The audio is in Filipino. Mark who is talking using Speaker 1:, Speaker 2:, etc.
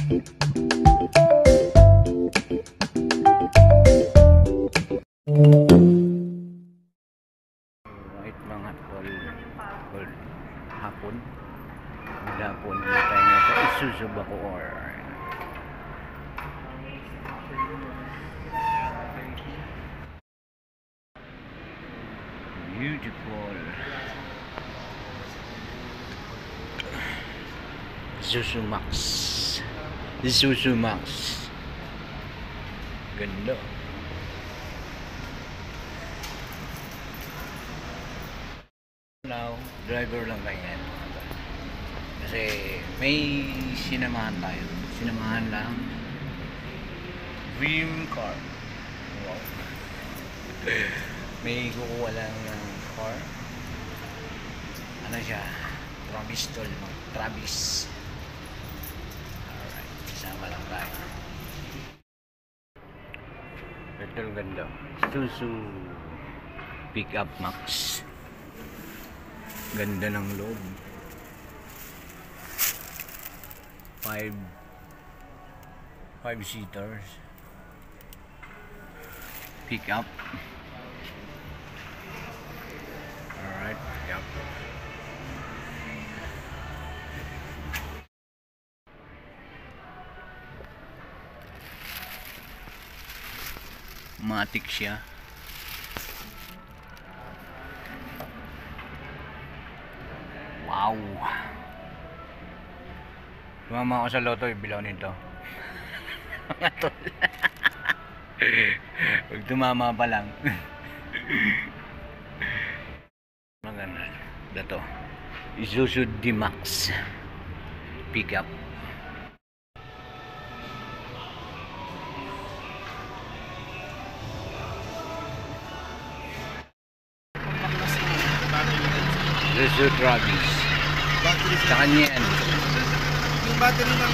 Speaker 1: Right mga tol, hapon tayo nga sa Isuzu Bacoor. Beautiful Isuzu Max, ganda. Now, driver lang ganyan. Kasi may sinamahan lang. Dream car. Wow. May kukuha lang ng car. Ano siya? Travis tol, no? Travis. Alright, kasama lang tayo. Ito ang ganda. Isuzu Pickup Max. Ganda ng loob. 5 seaters. Pickup. Alright, pickup. Matic siya. Wow. Tumama ako sa loto, ibilaw nito. Mga tol. Pag tumama pa lang. Maganda. Dato. Isuzu D-Max Pickup. Isuzu Travis. Sa kanya yan.
Speaker 2: Yung battery ng